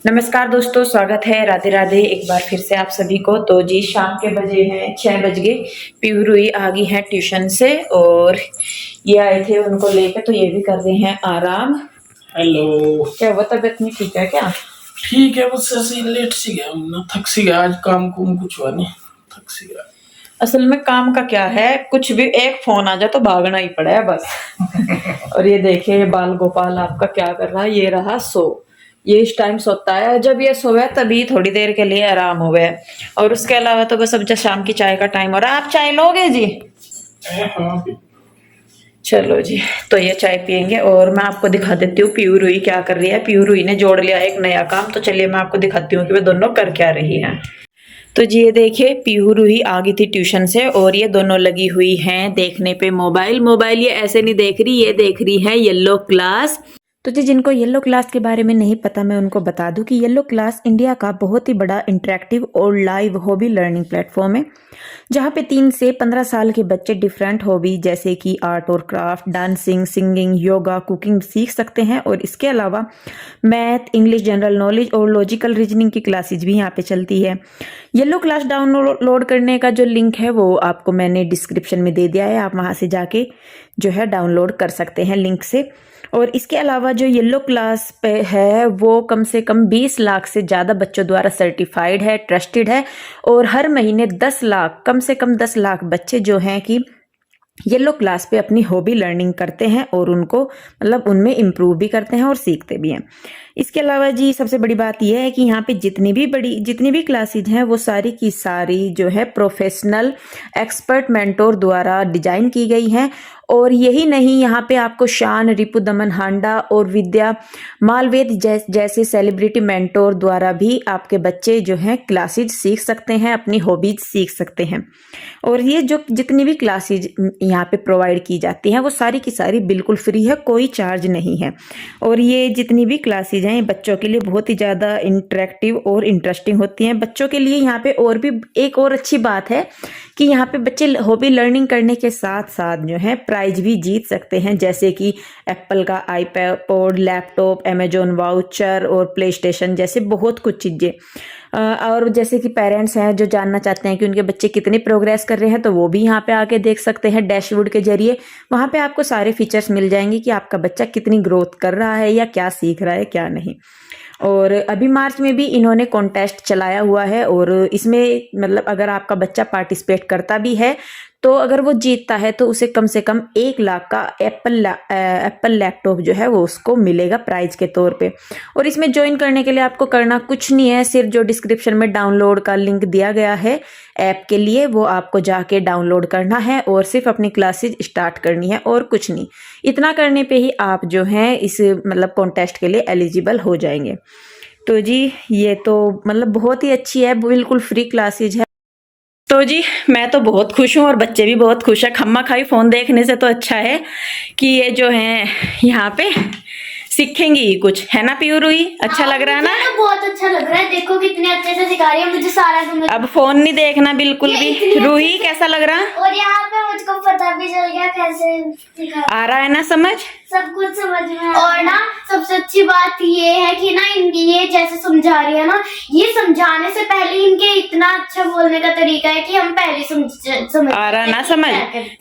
नमस्कार दोस्तों, स्वागत है। राधे राधे एक बार फिर से आप सभी को। तो जी शाम के बजे हैं 6 बज गए। पीहू रुई आ गई है ट्यूशन से और ये आए थे उनको लेकर, तो ये भी कर रहे हैं आराम। हेलो। क्या हुआ, तबीयत नहीं ठीक है क्या? ठीक है, बस ऐसे ही लेट सी गया ना, थक सी गया। आज काम कुम कुछ हुआ नहीं, थक सी गया। असल में काम का क्या है, कुछ भी एक फोन आ जाए तो भागना ही पड़ा है बस। और ये देखिए बाल गोपाल आपका क्या कर रहा है। ये रहा सो, ये इस टाइम सोता है। जब ये सोया तभी थोड़ी देर के लिए आराम हो गया, और उसके अलावा तो बस अब जब शाम की चाय का टाइम हो रहा है। आप चाय लोगे जी? हाँ। चलो जी, तो ये चाय पियेंगे और मैं आपको दिखा देती हूँ पीहू रुई क्या कर रही है। पीहू रुई ने जोड़ लिया एक नया काम, तो चलिए मैं आपको दिखाती हूँ कि वे दोनों कर क्या रही हैं। तो जी ये देखिए पीहू रूही आ गई थी ट्यूशन से और ये दोनों लगी हुई हैं देखने पे मोबाइल। मोबाइल ये ऐसे नहीं देख रही, ये देख रही है येलो क्लास। तो जी जिनको येलो क्लास के बारे में नहीं पता, मैं उनको बता दूं कि येलो क्लास इंडिया का बहुत ही बड़ा इंटरेक्टिव और लाइव हॉबी लर्निंग प्लेटफॉर्म है, जहाँ पे 3 से 15 साल के बच्चे डिफरेंट हॉबी जैसे कि आर्ट और craft, dancing, singing, yoga, cooking सीख सकते हैं। और इसके अलावा मैथ, इंग्लिश, जनरल नॉलेज और लॉजिकल रीजनिंग की क्लासेज भी यहाँ पे चलती है। येलो क्लास डाउनलोड करने का जो लिंक है वो आपको मैंने डिस्क्रिप्शन में दे दिया है, आप वहाँ से जाके जो है डाउनलोड कर सकते हैं लिंक से। और इसके अलावा जो येलो क्लास पे है वो कम से कम 20 लाख से ज़्यादा बच्चों द्वारा सर्टिफाइड है, ट्रस्टेड है। और हर महीने 10 लाख, कम से कम 10 लाख बच्चे जो हैं कि येलो क्लास पे अपनी हॉबी लर्निंग करते हैं और उनको मतलब उनमें इम्प्रूव भी करते हैं और सीखते भी हैं। इसके अलावा जी सबसे बड़ी बात यह है कि यहाँ पे जितनी भी क्लासेज हैं वो सारी की सारी जो है प्रोफेशनल एक्सपर्ट मेंटोर द्वारा डिजाइन की गई हैं। और यही नहीं, यहाँ पे आपको शान, रिपु दमन हांडा और विद्या मालवेद जैसे सेलिब्रिटी मेंटोर द्वारा भी आपके बच्चे जो हैं क्लासेज सीख सकते हैं, अपनी हॉबीज सीख सकते हैं। और ये जो जितनी भी क्लासेज यहाँ पे प्रोवाइड की जाती हैं वो सारी की सारी बिल्कुल फ्री है, कोई चार्ज नहीं है। और ये जितनी भी क्लासेज हैं ये बच्चों के लिए बहुत ही ज़्यादा इंटरेक्टिव और इंटरेस्टिंग होती हैं। बच्चों के लिए यहाँ पे और भी एक और अच्छी बात है कि यहाँ पे बच्चे हॉबी लर्निंग करने के साथ साथ जो है प्राइज भी जीत सकते हैं, जैसे कि एप्पल का आईपैड, लैपटॉप, अमेजोन वाउचर और प्ले स्टेशन जैसे बहुत कुछ चीज़ें। और जैसे कि पेरेंट्स हैं जो जानना चाहते हैं कि उनके बच्चे कितनी प्रोग्रेस कर रहे हैं, तो वो भी यहाँ पे आके देख सकते हैं डैशबोर्ड के जरिए। वहाँ पे आपको सारे फीचर्स मिल जाएंगे कि आपका बच्चा कितनी ग्रोथ कर रहा है या क्या सीख रहा है क्या नहीं। और अभी मार्च में भी इन्होंने कॉन्टेस्ट चलाया हुआ है, और इसमें मतलब अगर आपका बच्चा पार्टिसिपेट करता भी है तो अगर वो जीतता है तो उसे कम से कम 1 लाख का एप्पल लैपटॉप जो है वो उसको मिलेगा प्राइज के तौर पे। और इसमें ज्वाइन करने के लिए आपको करना कुछ नहीं है, सिर्फ जो डिस्क्रिप्शन में डाउनलोड का लिंक दिया गया है ऐप के लिए वो आपको जाके डाउनलोड करना है और सिर्फ अपनी क्लासेज स्टार्ट करनी है और कुछ नहीं। इतना करने पे ही आप जो हैं इस मतलब कॉन्टेस्ट के लिए एलिजिबल हो जाएंगे। तो जी ये तो मतलब बहुत ही अच्छी है, बिल्कुल फ्री क्लासेज है। तो जी मैं तो बहुत खुश हूँ और बच्चे भी बहुत खुश है। खम्मा खाई फोन देखने से तो अच्छा है कि ये जो है यहाँ पे सीखेंगी ही कुछ, है ना पीहू रुई? अच्छा लग रहा है ना? बहुत अच्छा लग रहा है, देखो कितने अच्छे से सिखा रही है, मुझे सारा समझ। अब फोन नहीं देखना बिल्कुल भी। रूही कैसा लग रहा? और यहाँ पे मुझको पता भी चल गया कैसे सिखा आ रहा है ना समझ? सब कुछ समझ में। और ना सबसे अच्छी बात ये है कि ना इनकी ये जैसे समझा रही है ना, ये समझाने से पहले इनके इतना अच्छा बोलने का तरीका है कि हम पहले समझ आ रहा ना समझ।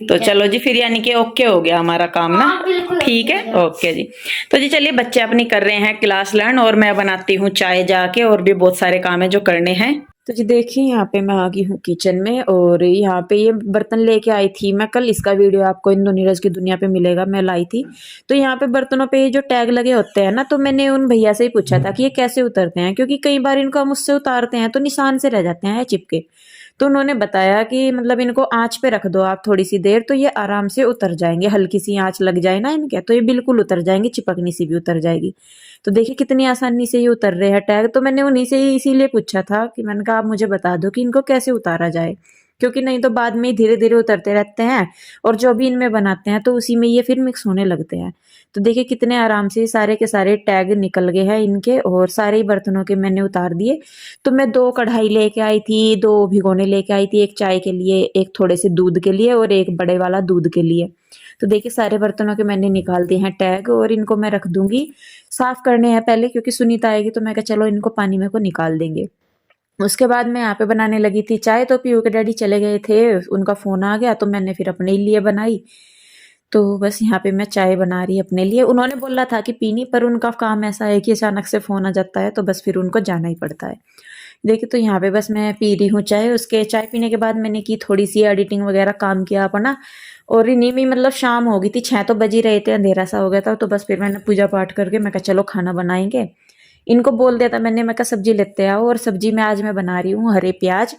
तो चलो जी फिर यानी कि ओके हो गया हमारा काम ना। ठीक है, ओके जी। तो जी चलिए बच्चे अपनी कर रहे हैं क्लास लर्न और मैं बनाती हूँ चाय जाके, और भी बहुत सारे काम है जो करने हैं। तो जी देखिए यहाँ पे मैं आ गई हूँ किचन में, और यहाँ पे ये बर्तन लेके आई थी मैं कल। इसका वीडियो आपको इंदु नीरज की दुनिया पे मिलेगा, मैं लाई थी। तो यहाँ पे बर्तनों पे जो टैग लगे होते हैं ना, तो मैंने उन भैया से ही पूछा था कि ये कैसे उतरते हैं, क्योंकि कई बार इनको हम उससे उतारते हैं तो निशान से रह जाते हैं चिपके। तो उन्होंने बताया कि मतलब इनको आंच पे रख दो आप थोड़ी सी देर, तो ये आराम से उतर जाएंगे। हल्की सी आंच लग जाए ना इनके तो ये बिल्कुल उतर जाएंगे, चिपकनी सी भी उतर जाएगी। तो देखिए कितनी आसानी से ये उतर रहे हैं टैग। तो मैंने उन्हीं से ही इसीलिए पूछा था कि मैंने कहा आप मुझे बता दो कि इनको कैसे उतारा जाए। क्योंकि नहीं तो बाद में धीरे धीरे उतरते रहते हैं और जो भी इनमें बनाते हैं तो उसी में ये फिर मिक्स होने लगते हैं। तो देखिए कितने आराम से सारे के सारे टैग निकल गए हैं इनके और सारे ही बर्तनों के मैंने उतार दिए। तो मैं 2 कढ़ाई लेके आई थी, 2 भिगोने लेके आई थी, एक चाय के लिए, एक थोड़े से दूध के लिए और एक बड़े वाला दूध के लिए। तो देखिए सारे बर्तनों के मैंने निकाल दिए हैं टैग और इनको मैं रख दूंगी। साफ करने हैं पहले क्योंकि सुनीता आएगी तो मैं कहा चलो इनको पानी में को निकाल देंगे। उसके बाद मैं यहाँ पे बनाने लगी थी चाय। तो पीयू के डैडी चले गए थे, उनका फोन आ गया तो मैंने फिर अपने लिए बनाई। तो बस यहाँ पे मैं चाय बना रही अपने लिए। उन्होंने बोला था कि पीनी, पर उनका काम ऐसा है कि अचानक से फोन आ जाता है तो बस फिर उनको जाना ही पड़ता है। देखिए तो यहाँ पे बस मैं पी रही हूँ चाय। उसके चाय पीने के बाद मैंने की थोड़ी सी एडिटिंग वगैरह काम किया अपना। और इन्हीं में मतलब शाम हो गई थी, 6 तो बज ही रहे थे, अंधेरा सा हो गया था। तो बस फिर मैंने पूजा पाठ करके मैं कहा चलो खाना बनाएंगे। इनको बोल दिया था मैंने, मैं कहा सब्जी लेते आओ। और सब्जी में आज मैं बना रही हूँ हरे प्याज।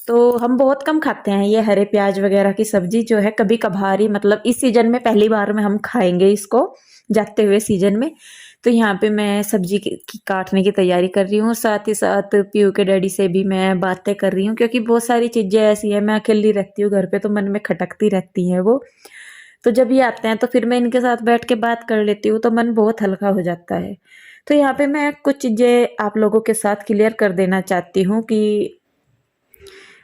तो हम बहुत कम खाते हैं ये हरे प्याज वगैरह की सब्जी जो है, कभी कभार ही, मतलब इस सीजन में पहली बार में हम खाएंगे इसको, जाते हुए सीजन में। तो यहाँ पे मैं सब्जी की काटने की तैयारी कर रही हूँ, साथ ही साथ पीयू के डैडी से भी मैं बातें कर रही हूँ क्योंकि बहुत सारी चीजें ऐसी हैं, मैं अकेली रहती हूँ घर पे तो मन में खटकती रहती हैं वो। तो जब ये आते हैं तो फिर मैं इनके साथ बैठ के बात कर लेती हूँ तो मन बहुत हल्का हो जाता है। तो यहाँ पे मैं कुछ चीजें आप लोगों के साथ क्लियर कर देना चाहती हूँ कि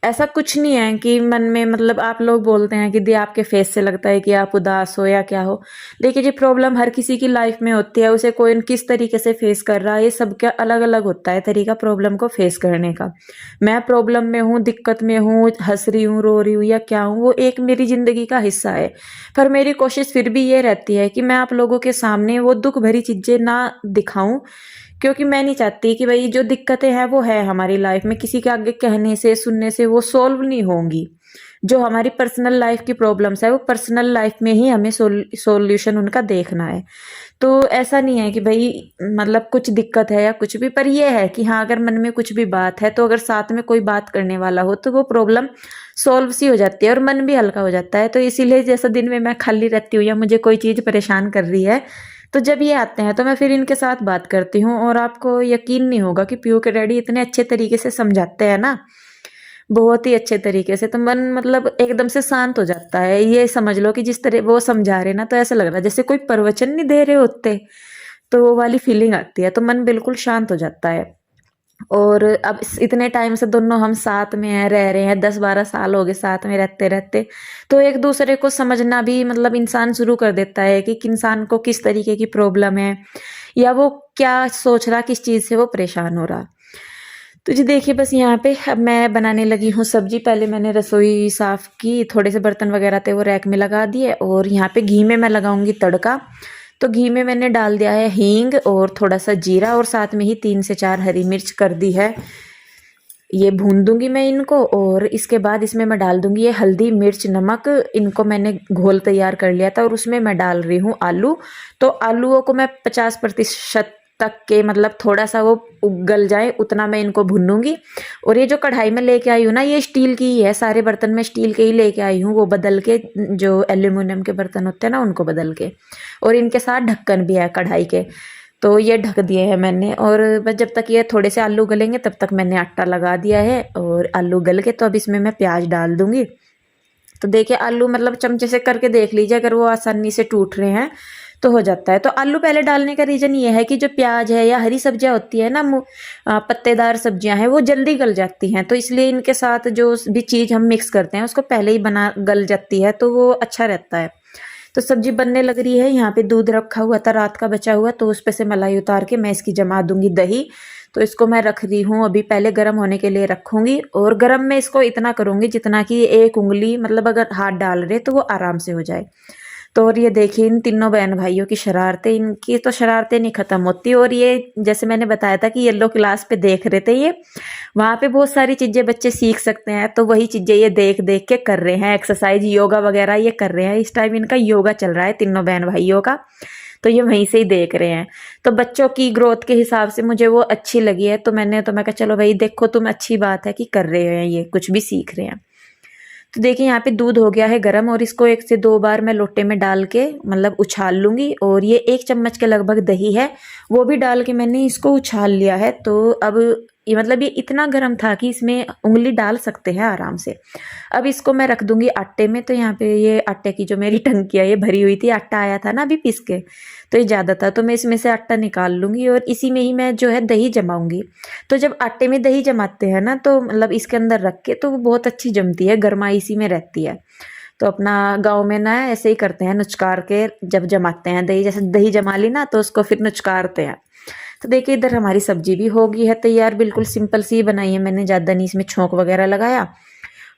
ऐसा कुछ नहीं है कि मन में, मतलब आप लोग बोलते हैं कि दी आपके फेस से लगता है कि आप उदास हो या क्या हो। देखिए जी प्रॉब्लम हर किसी की लाइफ में होती है, उसे कोई किस तरीके से फेस कर रहा है ये सबका अलग अलग होता है तरीका प्रॉब्लम को फेस करने का। मैं प्रॉब्लम में हूँ, दिक्कत में हूँ, हंस रही हूँ, रो रही हूँ या क्या हूँ, वो एक मेरी जिंदगी का हिस्सा है। पर मेरी कोशिश फिर भी ये रहती है कि मैं आप लोगों के सामने वो दुख भरी चीजें ना दिखाऊं, क्योंकि मैं नहीं चाहती कि भाई जो दिक्कतें हैं वो है हमारी लाइफ में, किसी के आगे कहने से सुनने से वो सॉल्व नहीं होंगी। जो हमारी पर्सनल लाइफ की प्रॉब्लम्स है वो पर्सनल लाइफ में ही हमें सॉल्यूशन उनका देखना है। तो ऐसा नहीं है कि भाई मतलब कुछ दिक्कत है या कुछ भी, पर ये है कि हाँ अगर मन में कुछ भी बात है तो अगर साथ में कोई बात करने वाला हो तो वो प्रॉब्लम सॉल्व सी हो जाती है और मन भी हल्का हो जाता है। तो इसीलिए जैसा दिन में मैं खाली रहती हूँ या मुझे कोई चीज़ परेशान कर रही है तो जब ये आते हैं तो मैं फिर इनके साथ बात करती हूँ। और आपको यकीन नहीं होगा कि पीयू के डैडी इतने अच्छे तरीके से समझाते हैं ना, बहुत ही अच्छे तरीके से, तो मन मतलब एकदम से शांत हो जाता है। ये समझ लो कि जिस तरह वो समझा रहे ना तो ऐसा लग रहा है जैसे कोई प्रवचन नहीं दे रहे होते, तो वो वाली फीलिंग आती है, तो मन बिल्कुल शांत हो जाता है। और अब इतने टाइम से दोनों हम साथ में हैं, रह रहे हैं, 10-12 साल हो गए साथ में रहते रहते, तो एक दूसरे को समझना भी मतलब इंसान शुरू कर देता है कि इंसान को किस तरीके की प्रॉब्लम है या वो क्या सोच रहा, किस चीज़ से वो परेशान हो रहा। तो जी देखिए बस यहाँ पे अब मैं बनाने लगी हूँ सब्जी। पहले मैंने रसोई साफ की, थोड़े से बर्तन वगैरह थे वो रैक में लगा दिए और यहाँ पे घी में मैं लगाऊंगी तड़का। तो घी में मैंने डाल दिया है हींग और थोड़ा सा जीरा और साथ में ही 3 से 4 हरी मिर्च कर दी है। ये भून दूंगी मैं इनको और इसके बाद इसमें मैं डाल दूंगी ये हल्दी मिर्च नमक। इनको मैंने घोल तैयार कर लिया था और उसमें मैं डाल रही हूँ आलू। तो आलूओं को मैं 50% तक के मतलब थोड़ा सा वो उगल जाए उतना मैं इनको भूनूंगी। और ये जो कढ़ाई में लेके आई हूँ ना ये स्टील की ही है, सारे बर्तन में स्टील के ही लेके आई हूँ, वो बदल के जो एल्यूमिनियम के बर्तन होते हैं ना उनको बदल के। और इनके साथ ढक्कन भी है कढ़ाई के, तो ये ढक दिए हैं मैंने। और बस जब तक ये थोड़े से आलू गलेंगे तब तक मैंने आटा लगा दिया है। और आलू गल के तो अब इसमें मैं प्याज डाल दूंगी। तो देखिए आलू मतलब चमचे से करके देख लीजिए, अगर वो आसानी से टूट रहे हैं तो हो जाता है। तो आलू पहले डालने का रीजन ये है कि जो प्याज है या हरी सब्जियां होती है ना, पत्तेदार सब्जियां हैं, वो जल्दी गल जाती हैं, तो इसलिए इनके साथ जो भी चीज़ हम मिक्स करते हैं उसको पहले ही बना गल जाती है तो वो अच्छा रहता है। तो सब्जी बनने लग रही है। यहाँ पे दूध रखा हुआ था रात का बचा हुआ, तो उस पे से मलाई उतार के मैं इसकी जमा दूंगी दही। तो इसको मैं रख रही हूँ अभी, पहले गर्म होने के लिए रखूंगी। और गर्म में इसको इतना करूंगी जितना कि एक उंगली मतलब अगर हाथ डाल रहे तो वो आराम से हो जाए। तो और ये देखिए इन तीनों बहन भाइयों की शरारतें, इनकी तो शरारतें नहीं खत्म होती। और ये जैसे मैंने बताया था कि येलो क्लास पे देख रहे थे, ये वहाँ पे बहुत सारी चीजें बच्चे सीख सकते हैं, तो वही चीजें ये देख देख के कर रहे हैं। एक्सरसाइज योगा वगैरह ये कर रहे हैं, इस टाइम इनका योगा चल रहा है तीनों बहन भाइयों का, तो ये वहीं से ही देख रहे हैं। तो बच्चों की ग्रोथ के हिसाब से मुझे वो अच्छी लगी है, तो मैं कहा चलो भाई देखो तुम, अच्छी बात है कि कर रहे हैं, ये कुछ भी सीख रहे हैं। तो देखिए यहाँ पे दूध हो गया है गरम और इसको 1 से 2 बार मैं लोटे में डाल के मतलब उछाल लूंगी। और ये 1 चम्मच के लगभग दही है वो भी डाल के मैंने इसको उछाल लिया है। तो अब ये मतलब ये इतना गर्म था कि इसमें उंगली डाल सकते हैं आराम से। अब इसको मैं रख दूंगी आटे में। तो यहाँ पे ये आटे की जो मेरी टंकी है ये भरी हुई थी, आटा आया था ना अभी पीस के, तो ये ज़्यादा था, तो मैं इसमें से आटा निकाल लूँगी और इसी में ही मैं जो है दही जमाऊँगी। तो जब आटे में दही जमाते हैं ना, तो मतलब इसके अंदर रख के तो वो बहुत अच्छी जमती है, गरमाई इसी में रहती है। तो अपना गाँव में ना ऐसे ही करते हैं, नुचकार के जब जमाते हैं दही, जैसे दही जमा ली ना तो उसको फिर नुचकारते हैं। तो देखिए इधर हमारी सब्जी भी हो गई है तैयार, बिल्कुल सिंपल सी बनाई है मैंने, ज़्यादा नहीं इसमें छोंक वगैरह लगाया।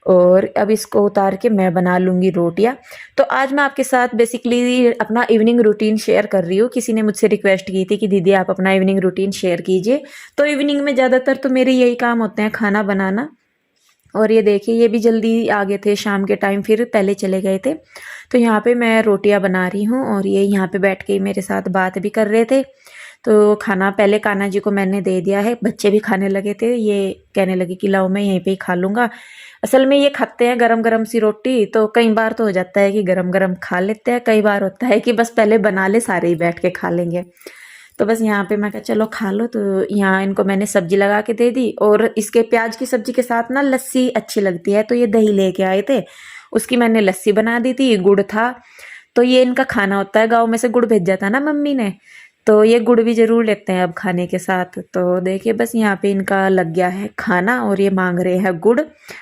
और अब इसको उतार के मैं बना लूँगी रोटियाँ। तो आज मैं आपके साथ बेसिकली अपना इवनिंग रूटीन शेयर कर रही हूँ। किसी ने मुझसे रिक्वेस्ट की थी कि दीदी आप अपना इवनिंग रूटीन शेयर कीजिए। तो इवनिंग में ज़्यादातर तो मेरे यही काम होते हैं, खाना बनाना। और ये देखिए ये भी जल्दी आ गए थे शाम के टाइम, फिर पहले चले गए थे। तो यहाँ पे मैं रोटियाँ बना रही हूँ और ये यहाँ पे बैठ के मेरे साथ बात भी कर रहे थे। तो खाना पहले कान्हा जी को मैंने दे दिया है, बच्चे भी खाने लगे थे, ये कहने लगे कि लाओ मैं यहीं पे ही खा लूँगा। असल में ये खाते हैं गरम गरम सी रोटी, तो कई बार तो हो जाता है कि गरम गरम खा लेते हैं, कई बार होता है कि बस पहले बना ले सारे ही बैठ के खा लेंगे। तो बस यहाँ पे मैं कहा चलो खा लो। तो यहाँ इनको मैंने सब्जी लगा के दे दी और इसके प्याज की सब्जी के साथ ना लस्सी अच्छी लगती है, तो ये दही लेके आए थे, उसकी मैंने लस्सी बना दी थी। गुड़ था, तो ये इनका खाना होता है, गाँव में से गुड़ भेजा था ना मम्मी ने, तो ये गुड़ भी जरूर लेते हैं अब खाने के साथ। तो देखिए बस यहाँ पे इनका लग गया है खाना और ये मांग रहे हैं गुड़।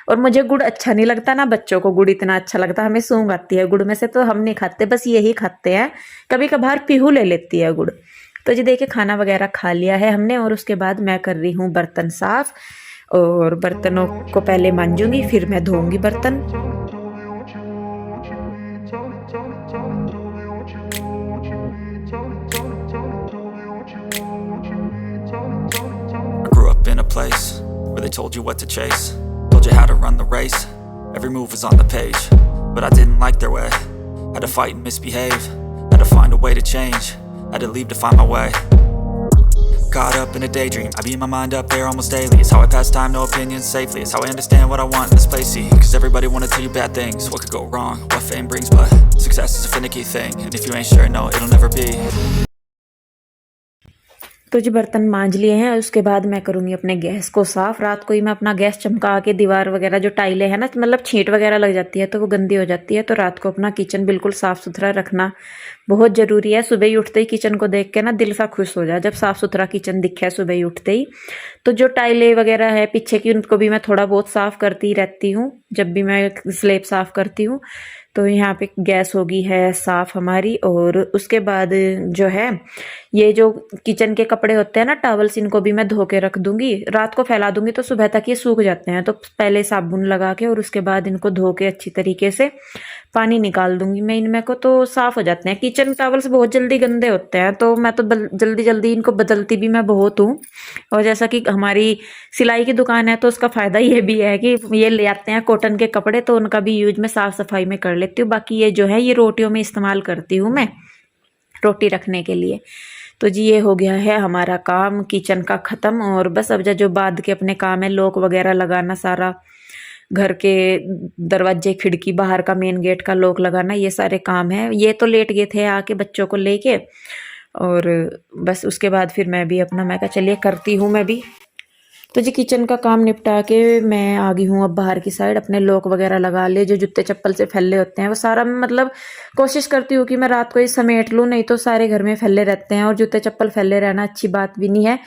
और मुझे गुड़ अच्छा नहीं लगता ना, बच्चों को गुड़ इतना अच्छा लगता, हमें सूंघ आती है गुड़ में से, तो हम नहीं खाते, बस यही खाते हैं। कभी कभार पीहू ले लेती है गुड़। तो जी देखिए खाना वगैरह खा लिया है हमने और उसके बाद मैं कर रही हूँ बर्तन साफ, और बर्तनों को पहले मांजूंगी फिर मैं धोऊंगी बर्तन। I grew up in a place where they told you what to chase, told you how to run the race, every move was on the page, but I didn't like their way, had to fight and misbehave, had to find a way to change, had to leave to find my way. Caught up in a daydream, I beat my mind up there almost daily. It's how I pass time, no opinions safely. It's how I understand what I want in this place, see. Cause everybody wanna tell you bad things, what could go wrong, what fame brings. But success is a finicky thing, and if you ain't sure, no, it'll never be. तो जी बर्तन मांज लिए हैं, उसके बाद मैं करूँगी अपने गैस को साफ़। रात को ही मैं अपना गैस चमका के, दीवार वगैरह जो टाइलें हैं ना, मतलब छींट वगैरह लग जाती है तो वो गंदी हो जाती है, तो रात को अपना किचन बिल्कुल साफ़ सुथरा रखना बहुत ज़रूरी है। सुबह ही उठते ही किचन को देख के ना दिल सा खुश हो जाए, जब साफ़ सुथरा किचन दिखे सुबह ही उठते ही। तो जो टाइलें वगैरह है पीछे की, उनको भी मैं थोड़ा बहुत साफ़ करती रहती हूँ जब भी मैं स्लैब साफ़ करती हूँ। तो यहाँ पे गैस हो गई है साफ़ हमारी। और उसके बाद जो है ये जो किचन के कपड़े होते हैं ना, टॉवल्स, इनको भी मैं धो के रख दूंगी, रात को फैला दूंगी तो सुबह तक ये सूख जाते हैं। तो पहले साबुन लगा के और उसके बाद इनको धो के अच्छी तरीके से पानी निकाल दूंगी मैं इनमें को, तो साफ़ हो जाते हैं। किचन टॉवल्स बहुत जल्दी गंदे होते हैं, तो मैं तो जल्दी जल्दी इनको बदलती भी मैं बहुत हूँ। और जैसा कि हमारी सिलाई की दुकान है तो उसका फ़ायदा ये भी है कि ये ले आते हैं कॉटन के कपड़े, तो उनका भी यूज मैं साफ़ सफाई में कर लेती हूँ। बाकी ये जो है ये रोटियों में इस्तेमाल करती हूँ मैं, रोटी रखने के लिए। तो जी ये हो गया है हमारा काम किचन का ख़त्म। और बस अब जो बाद के अपने काम है, लॉक वगैरह लगाना, सारा घर के दरवाजे खिड़की, बाहर का मेन गेट का लॉक लगाना, ये सारे काम है। ये तो लेट गए थे आके बच्चों को लेके, और बस उसके बाद फिर मैं भी अपना, मैं कहा चलिए करती हूँ मैं भी। तो जी किचन का काम निपटा के मैं आ गई हूँ अब बाहर की साइड, अपने लॉक वगैरह लगा ले, जो जूते चप्पल से फैले होते हैं वो सारा, मतलब कोशिश करती हूँ कि मैं रात को ही समेट लूँ, नहीं तो सारे घर में फैले रहते हैं और जूते चप्पल फैले रहना अच्छी बात भी नहीं है।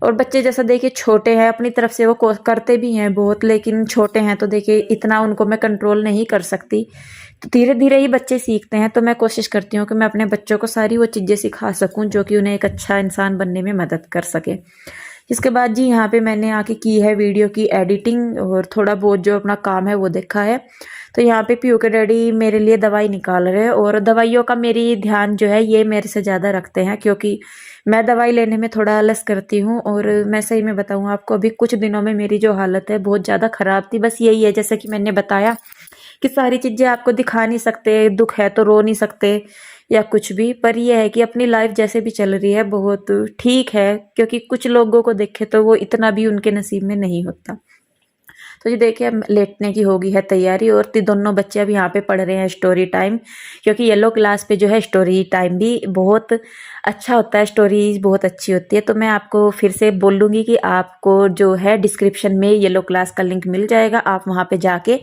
और बच्चे जैसा देखिए छोटे हैं, अपनी तरफ से वो करते भी हैं बहुत, लेकिन छोटे हैं तो देखिए इतना उनको मैं कंट्रोल नहीं कर सकती, तो धीरे धीरे ही बच्चे सीखते हैं। तो मैं कोशिश करती हूँ कि मैं अपने बच्चों को सारी वो चीज़ें सिखा सकूँ जो कि उन्हें एक अच्छा इंसान बनने में मदद कर सके। इसके बाद जी यहाँ पे मैंने आके की है वीडियो की एडिटिंग, और थोड़ा बहुत जो अपना काम है वो देखा है। तो यहाँ पे पीयू के डैडी मेरे लिए दवाई निकाल रहे हैं, और दवाइयों का मेरी ध्यान जो है ये मेरे से ज़्यादा रखते हैं, क्योंकि मैं दवाई लेने में थोड़ा आलस करती हूँ। और मैं सही में बताऊँ आपको, अभी कुछ दिनों में मेरी जो हालत है बहुत ज़्यादा ख़राब थी। बस यही है, जैसे कि मैंने बताया कि सारी चीज़ें आपको दिखा नहीं सकते, दुख है तो रो नहीं सकते या कुछ भी, पर यह है कि अपनी लाइफ जैसे भी चल रही है बहुत ठीक है, क्योंकि कुछ लोगों को देखे तो वो इतना भी उनके नसीब में नहीं होता। तो ये देखिए लेटने की होगी है तैयारी, और दोनों बच्चे अब यहाँ पे पढ़ रहे हैं स्टोरी टाइम, क्योंकि येलो क्लास पे जो है स्टोरी टाइम भी बहुत अच्छा होता है, स्टोरीज बहुत अच्छी होती है। तो मैं आपको फिर से बोल दूँगी कि आपको जो है डिस्क्रिप्शन में येलो क्लास का लिंक मिल जाएगा, आप वहाँ पे जाके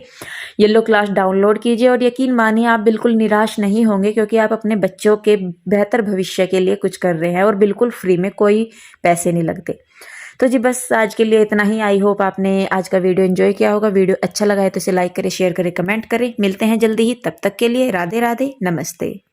येलो क्लास डाउनलोड कीजिए और यकीन मानिए आप बिल्कुल निराश नहीं होंगे, क्योंकि आप अपने बच्चों के बेहतर भविष्य के लिए कुछ कर रहे हैं और बिल्कुल फ्री में, कोई पैसे नहीं लगते। तो जी बस आज के लिए इतना ही। आई होप आपने आज का वीडियो एंजॉय किया होगा। वीडियो अच्छा लगा है तो इसे लाइक करें, शेयर करें, कमेंट करें। मिलते हैं जल्दी ही, तब तक के लिए राधे राधे, नमस्ते।